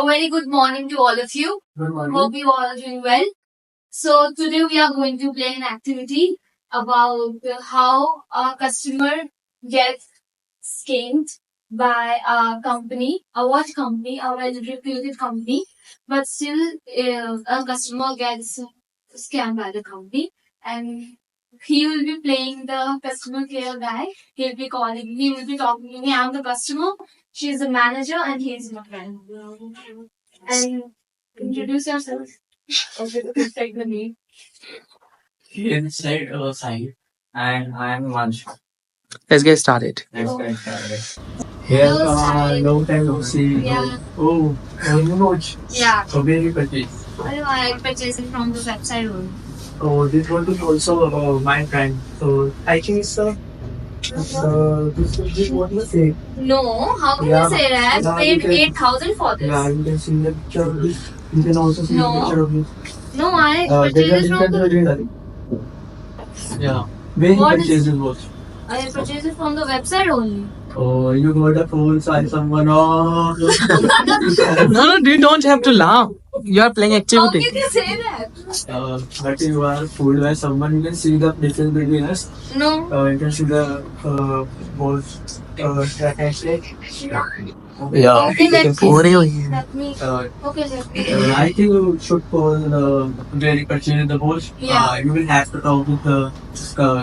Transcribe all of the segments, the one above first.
very good morning to all of you. Good morning. Hope you all are doing well. So today we are going to play an activity about how a customer gets scammed by a company, a watch company, a well-reputed company, but still a customer gets scammed by the company, and he will be playing the customer care guy. He will be talking to me. I'm the customer, she is the manager, and he is my friend. And introduce yourself. Okay, take the lead. Inside side, and I am Mansh. Let's get started. Let's get started. Here, Hello, Sai. long time no see. Yeah. Oh, you know. Yeah. So where you purchase? I purchased it from the website only. Oh, this one is also my friend. So I think it's this what you say. No, how can Yeah. you say that? Yeah, Paid you can- 8,000 for this. Yeah, you can see the picture of this. You can also see No. the picture of this. No, I purchased it from the. Yeah. Where you What is- purchase this watch? I purchased it from the website only. Oh, you got a phone side someone. Oh. No, you don't have to laugh. You are playing How activity. can you say that? But you are fooled by someone. You can see the difference between us. No. You can see the both hashtag. Yeah. Okay, let पूरी me. हुई है. Let me. Okay, let me. I think you should call where you purchase the watch. Yeah. You will have to talk with the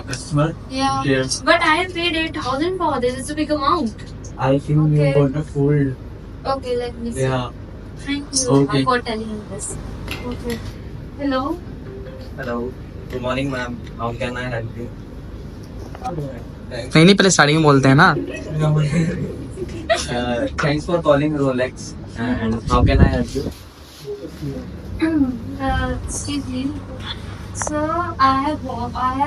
customer. Yeah. Yes. But I have paid 8,000 for this. It's a big amount. I think Okay. you got a fooled. Okay, let me see. Yeah. Thank you Okay. for telling me this. Okay. Hello. Hello. Good morning, ma'am. How can I help you? नहीं पहले starting में बोलते हैं ना. Thanks for calling Rolex. And how can I help you? Excuse me. So I have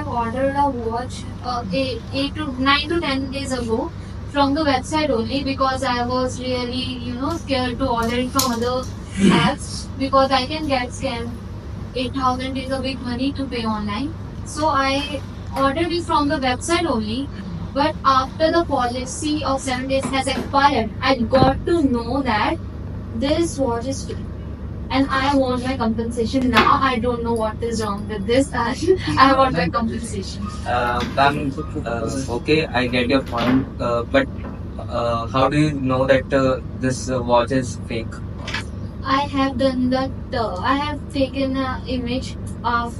ordered a watch 9 to 10 days ago from the website only, because I was really scared to order it from other apps, because I can get scammed. 8,000 is a big money to pay online. So I ordered it from the website only. But after the policy of 7 days has expired, I got to know that this watch is free. And I want my compensation now. I don't know what is wrong with this, and I want my compensation. Ma'am, okay, I get your point. But how do you know that this watch is fake? I have done that. I have taken an image of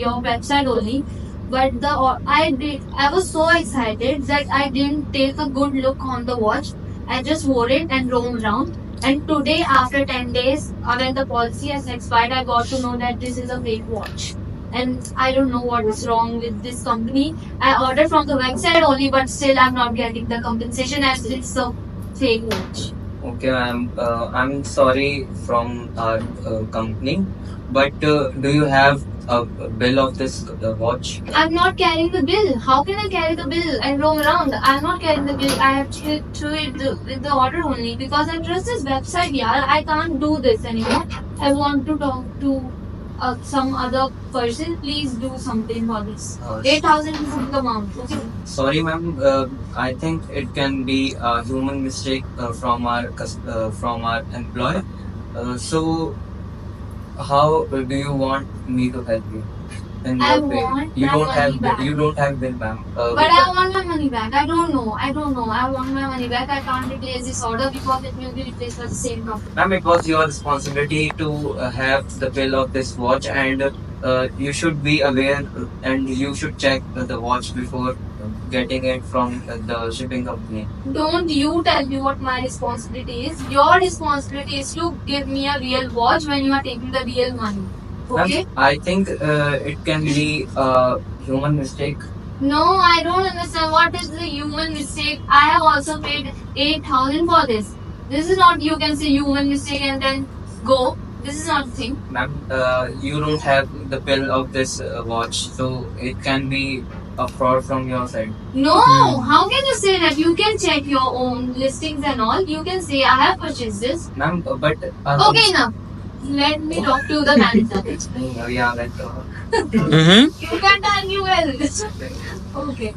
your website only, but I was so excited that I didn't take a good look on the watch. I just wore it and roamed around. And today, after 10 days, when the policy has expired, I got to know that this is a fake watch. And I don't know what is wrong with this company. I ordered from the website only, but still I'm not getting the compensation as it's a fake watch. Okay, ma'am. I'm sorry from our company. But do you have a bill of this watch? I'm not carrying the bill. How can I carry the bill and roam around? I'm not carrying the bill. I have to it with the order only, because I trust this website. Yeah, I can't do this anymore. I want to talk to some other person. Please do something for this. 8,000 is the amount. Okay. Sorry, ma'am. I think it can be a human mistake from our employer. So, how do you want me to help you? In I what way? want You my don't money have back. you don't have bill, ma'am. But I want my money back. I don't know. I want my money back. I can't replace this order because it will be replaced by the same company. Ma'am, it was your responsibility to have the bill of this watch, and you should be aware, and you should check the watch before getting it from the shipping company. Don't you tell me what my responsibility is. Your responsibility is to give me a real watch when you are taking the real money. Okay? Ma'am, I think it can be a human mistake. No, I don't understand what is the human mistake. I have also paid 8,000 for this. This is not, you can say, human mistake and then go. This is not the thing. Ma'am, you don't have the bill of this watch, so it can be a fraud from your side. No, how can you say that? You can check your own listings and all. You can say, I have purchased this. Ma'am, but Okay, enough. Let me talk to the manager. yeah, that. Mm-hmm. You can't argue well. Okay.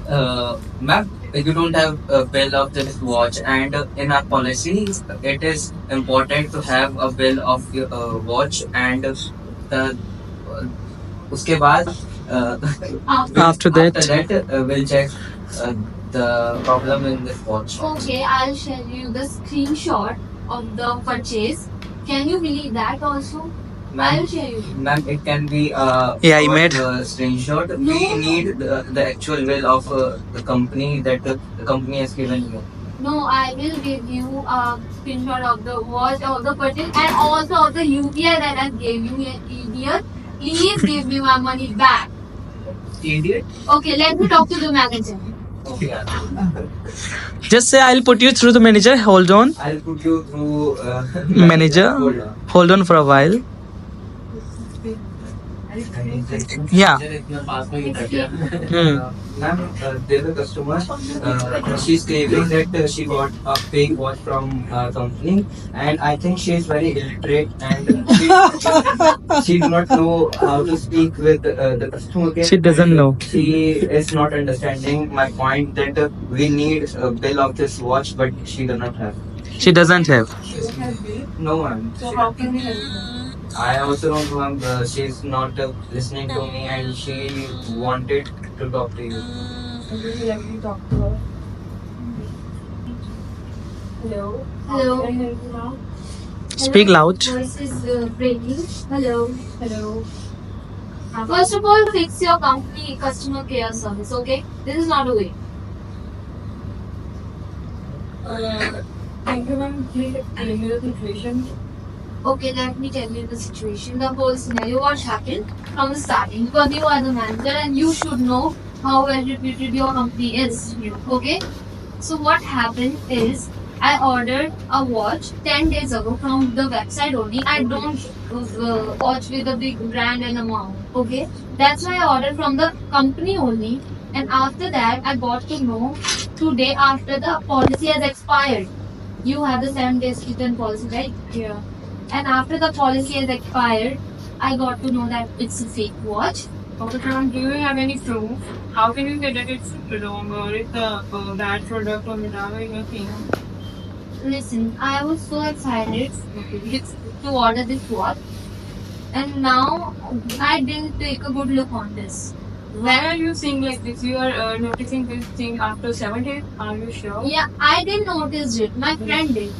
Ma'am, you don't have a bill of this watch, and in our policy, it is important to have a bill of your watch, and the उसके बाद After that, we'll check uh, the problem in this watch. Okay, I'll share you the screenshot of the purchase. Can you believe that also? I'll share you. Ma'am, it can be Yeah, I made. screenshot. No. We need the actual bill of the company that the company has given you. No, I will give you a screenshot of the watch of the purchase and also of the UPI that I gave you, you idiot. Please give me my money back. Idiot. Okay, let me talk to the manager. Okay. Just say I'll put you through the manager. Hold on. I'll put you through Manager. Hold on. Hold on for a while. Yeah. Hmm. Ma'am, there's a customer. She's claiming that she got a fake watch from company, and I think she is very illiterate and she do not know how to speak with the customer care. She doesn't know. She is not understanding my point that we need a bill of this watch, but she does not have. She doesn't have. No, ma'am. So how can we help you? I also don't know, ma'am. She's not listening to me, and she wanted to talk to you. Would you like me to talk to her? Hello? Hello. Can I help you now? Speak loud. Voice is breaking. Hello. Hello? First of all, fix your company customer care service. Okay, this is not a way. Thank you, ma'am. Please explain me the situation. Okay, let me tell you the situation, the whole scenario, what happened from the starting. Because you are the manager and you should know how well reputed your company is. Okay? So what happened is I ordered a watch 10 days ago from the website only. I don't watch with a big brand and amount. Okay? That's why I ordered from the company only. And after that, I got to know today after the policy has expired. You have the 7 days return policy, right? Yeah. And after the policy has expired, I got to know that it's a fake watch. Okay, ma'am. Do you have any proof? How can you say that it's wrong or it's a bad product or whatever you're saying? Listen, I was so excited to order this watch, and now I didn't take a good look on this. Why are you saying like this? You are noticing this thing after 7 days? Are you sure? Yeah, I didn't notice it. My friend did.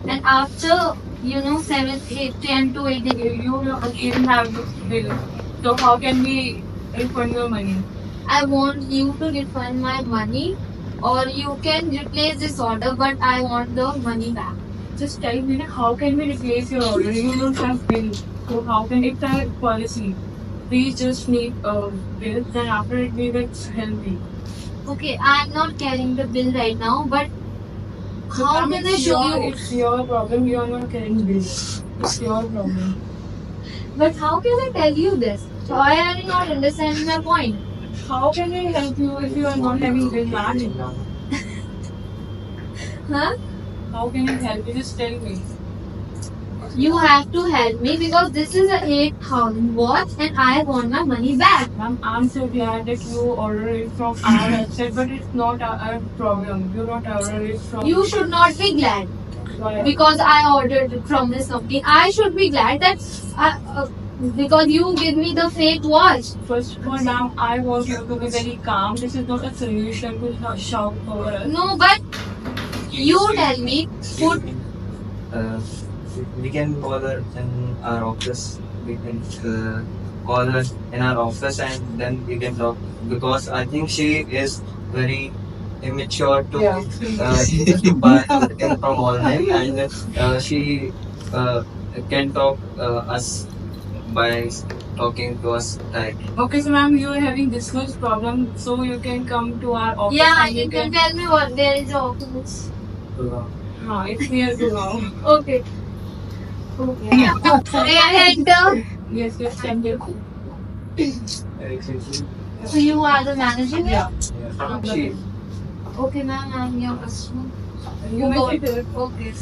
And after, 7, 8, 10 to 8 days, You even have this bill. So how can we refund your money? I want you to refund my money, or you can replace this order, but I want the money back. Just tell me how can we replace your order? You don't have bill. So how can it's our policy? We just need a bill, then after it we will help you. Okay, I'm not carrying the bill right now, but So how ma'am, can I it's show your- you? It's your problem. You are not carrying bill. It's your problem. But how can I tell you this? Why are you not understanding my point? How can I help you if you are not having bill managed? Huh? How can I help you? Just tell me. You have to help me because this is a 8,000 watch and I want my money back. Ma'am, I'm so glad that you order it from our website, but it's not our problem. You not order it from. You should not be glad Why? because I ordered it from this company. I should be glad that because you give me the fake watch. First of all, ma'am, I want you to be very calm. This is not a solution to not shout over us. No, but you tell me, put Uh, we can call her in our office. We can call her in our office, and then we can talk, because I think she is very immature to buy anything from online, and she can talk us by talking to us directly. Okay, so ma'am, you are having this much problem, so you can come to our office. yeah, and you can tell me what there is office. It's near to now. Okay. May I enter? Yes, thank you. So you are the manager? Yeah. She, Okay, ma'am, I'm your customer. You Who may got, sit here. okay.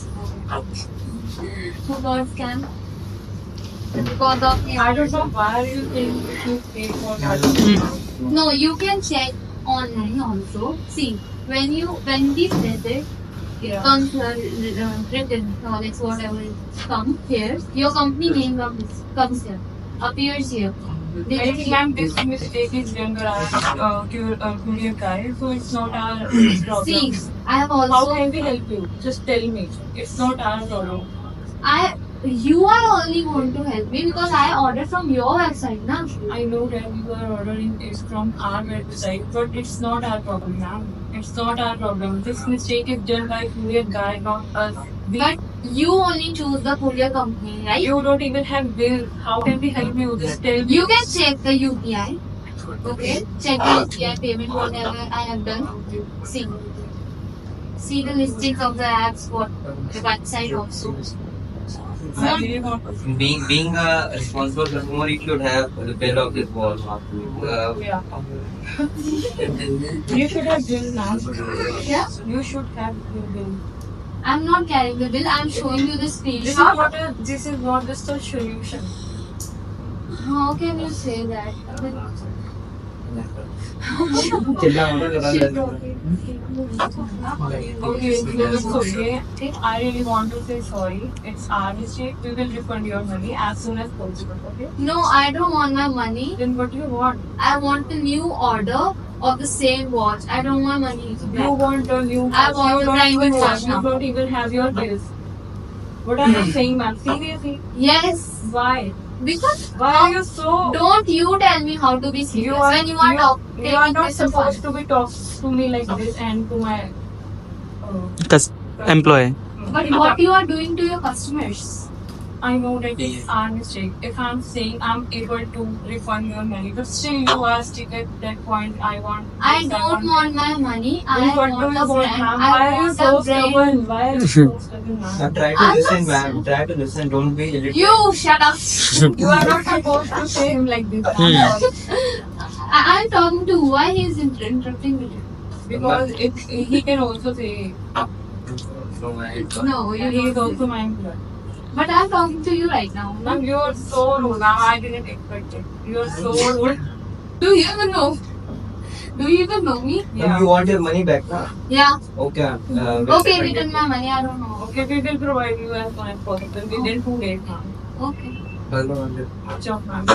Who got scammed? Because of I don't know why you think you pay for that. No, you can check online also. See, when we send it, it Yeah. comes written, like whatever it comes here. Your company name comes here, appears here. I think ma'am, this mistake is done by our courier guy, so it's not our See, problem. I have How also. can we help you? Just tell me. It's not our problem. You are only going to help me because I ordered from your website, na? I know that you are ordering it from our website, but it's not our problem, ma'am. It's not our problem. This mistake is done by courier guy, not us. But you only choose the courier company, right? You don't even have bill. How can we help you? Just tell me. You can check the UPI. Okay? Check the UPI payment, whatever I have done. See the listings of the apps for the website also. I really want Being a responsible customer, you should have the bill of this wall. Yeah. You should have bill now. Yeah? You should have your bill. I'm not carrying the bill. I'm showing you the This screenshot. is not just a solution. How can you say that? Okay, it's okay. I really want to say sorry. It's our mistake. We will refund your money as soon as possible. Okay? No, I don't want my money. Then what do you want? I want a new order of the same watch. I don't want money You back. want a new I watch. want You a don't private even watch You now. don't even have your bills. What are you saying, ma'am? Seriously? Yes, Why? because Why are you so... don't you tell me how to be serious when you are you taking are not this in fun. supposed to be talking to me like this and to my Employee. But what you are doing to your customers? I know that it's our mistake. If I'm saying I'm able to refund your money, but still you are still at that point. I want. I this, don't want my money. I Then what want do a you want, brand. ma'am? I Why are you want so a brand. stubborn? Why are you so stubborn, ma'am? Try to I'm listen, not- ma'am. Try to listen. Don't be illiterate. You shut up. You are not supposed to say him like this. I'm sorry. I'm talking to why he's interrupting me. Because he can also say, No, he you is don't. also my employee. But I'm talking to you right now. Ma'am, you are so rude. Ma'am, I didn't expect it. You are so rude. Do you even know? Do you even know me? Ma'am, you want your money back, na? Yeah. Okay. Okay, return my money. I don't know. Okay, we will provide you as soon as possible. Within 2 days, ma'am. Okay. Okay. Chop, ma'am.